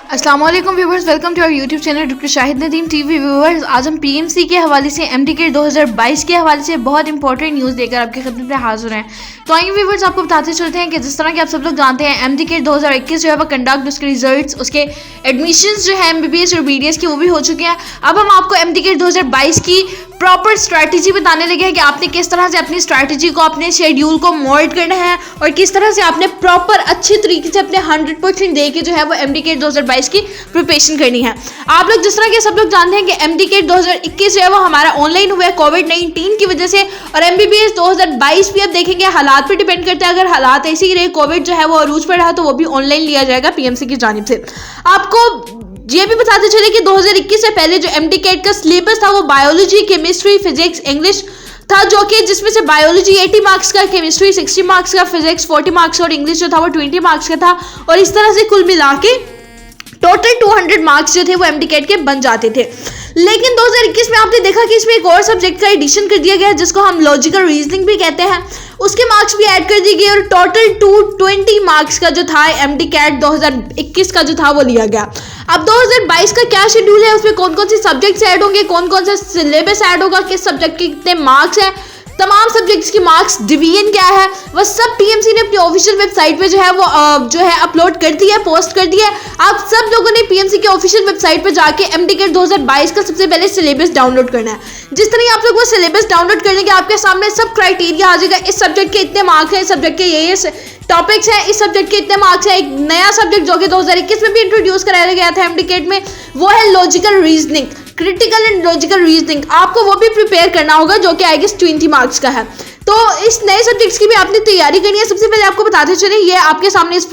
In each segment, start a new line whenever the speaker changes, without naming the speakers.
अस्सलाम वालेकुम viewers, welcome to our YouTube channel doctor Shahid Nadeem TV. Viewers, आज हम पीएमसी के हवाले से एमडीकेट 2022 के हवाले से बहुत इंपॉर्टेंट न्यूज़ लेकर आपकी खिदमत में हाजिर हैं। तो आइए व्यूवर्स, आपको बताते चलते हैं कि जिस तरह के आप सब लोग जानते हैं एमडीकेट 2021 जो है वो कंडक्ट, उसके रिजल्ट्स, उसके एडमिशन्स जो है एमबीबीएस और बीडीएस की वो भी हो चुके हैं। अब हम आपको एमडीकेट 2022 की प्रॉपर स्ट्रैटेजी बताने लगे हैं कि आपने किस तरह से अपनी स्ट्रैटेजी को, अपने शेड्यूल को मोल्ड करना है और किस तरह से आपने प्रॉपर अच्छे तरीके से अपने 100% दे के जो है वो एमडीकेट 2022 की प्रिपरेशन करनी है। आप लोग जिस तरह के सब लोग जानते हैं कि एमडीकेट 2021 जो है वो हमारा ऑनलाइन हुआ है कोविड-19 की वजह से, और एमबीबीएस 2022 भी अब देखेंगे हालात पे डिपेंड करता है। अगर हालात ऐसे ही रहे, कोविड जो है वो अरूज पर रहा, तो वो भी ऑनलाइन लिया जाएगा पीएमसी की जानिब से। आपको ये भी बताते चले कि 2021 से पहले जो एमडीकेट का सिलेबस था वो बायोलॉजी, केमिस्ट्री, फिजिक्स, इंग्लिश था, जो कि जिसमें से बायोलॉजी 80 मार्क्स का, केमिस्ट्री 60 मार्क्स का, फिजिक्स 40 मार्क्स और इंग्लिश जो था वो 20 मार्क्स का था। और इस तरह से कुल मिला के टोटल 200 मार्क्स जो थे वो एमडीकेट के बन जाते थे। लेकिन 2021 में आपने देखा कि इसमें एक और सब्जेक्ट का एडिशन कर दिया गया है, जिसको हम लॉजिकल रीजनिंग भी कहते हैं। उसके मार्क्स भी ऐड कर दिए गए और टोटल 220 मार्क्स का जो था एमडीकेट 2021 का जो था वो लिया गया। अब 2022 का क्या शेड्यूल है, उसमें कौन कौन से सब्जेक्ट्स ऐड होंगे, कौन कौन सा सिलेबस ऐड होगा, किस सब्जेक्ट के कितने मार्क्स हैं, तमाम सब्जेक्ट्स की मार्क्स डिवीजन क्या है, वह सब पीएमसी ने अपनी ऑफिशियल वेबसाइट पे जो है वो अपलोड कर दिया है, पोस्ट कर दिया है। आप सब लोगों ने पीएमसी की ऑफिशियल वेबसाइट पे जाके एमडीकेट 2022 का सबसे पहले सिलेबस डाउनलोड करना है। जिस तरह आप लोग वो सिलेबस डाउनलोड करेंगे, आपके सामने सब क्राइटेरिया आ जाएगा। इस सब्जेक्ट के इतने मार्क्स हैं, इस सब्जेक्ट के ये टॉपिक्स हैं, इस सब्जेक्ट के इतने मार्क्स हैं। एक नया सब्जेक्ट जो कि 2021 में भी इंट्रोड्यूस कराया गया था एमडीकेट में, वो है logical reasoning, critical and logical reasoning. आपको वो भी प्रिपेयर करना होगा, जो कि आई गेस 20 मार्क्स का है। तो इस नए सब्जेक्ट्स की भी आपने तैयारी करनी है। सबसे पहले आपको बताते चले, ये आपके सामने इस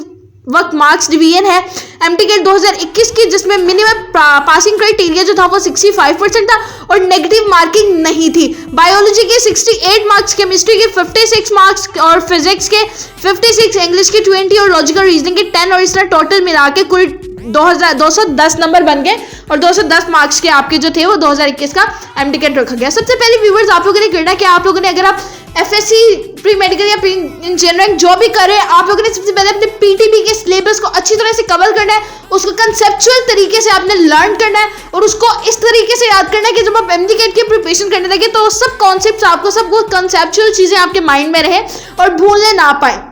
वक्त मार्क्स डिवीजन है एमडीकेट 2021 की, जिसमें मिनिमम पासिंग क्राइटेरिया जो था वो 65% था और नेगेटिव मार्किंग नहीं थी। बायोलॉजी के 68 मार्क्स, केमिस्ट्री के 56 मार्क्स और फिजिक्स के 56, इंग्लिश के 20 और लॉजिकल रीजनिंग के 10, और इस तरह टोटल मिला के कुल 210 नंबर बन गए और 210 मार्क्स के आपके जो थे वो 2021 का एमडीकेट रखा गया। सबसे पहले व्यूवर्स, आप लोगों ने करना कि आप लोगों ने, अगर आप एफएससी प्री मेडिकल या प्री इंजीनियरिंग जो भी करें, आप लोगों ने सबसे पहले अपने पीटीबी के सिलेबस को अच्छी तरह से कवर करना है। उसको कंसेप्चुअल तरीके से आपने लर्न करना है और उसको इस तरीके से याद करना है कि जब आप एमडीकेट की प्रिपरेशन करने लगे तो सब कॉन्सेप्ट्स आपको, सब वो कंसेप्चुअल चीजें आपके माइंड में रहे और भूलने ना पाए।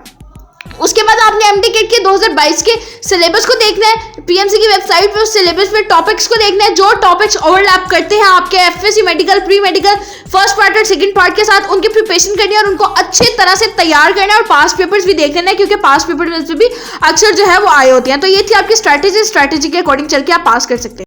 उसके बाद आपने एमडीकेट के 2022 के सिलेबस को देखना है, पीएमसी की वेबसाइट पे उस सिलेबस पे टॉपिक्स को देखना है। जो टॉपिक्स ओवरलैप करते हैं आपके FSc medical, pre medical first part और सेकंड पार्ट के साथ, उनकी प्रिपरेशन करनी है और उनको अच्छे तरह से तैयार करना है और पास पेपर्स भी देख लेना है, क्योंकि पास पेपर में भी अक्सर जो है वो आए होते हैं। तो ये थी आपकी स्ट्रैटेजी के अकॉर्डिंग चल के आप पास कर सकते हैं।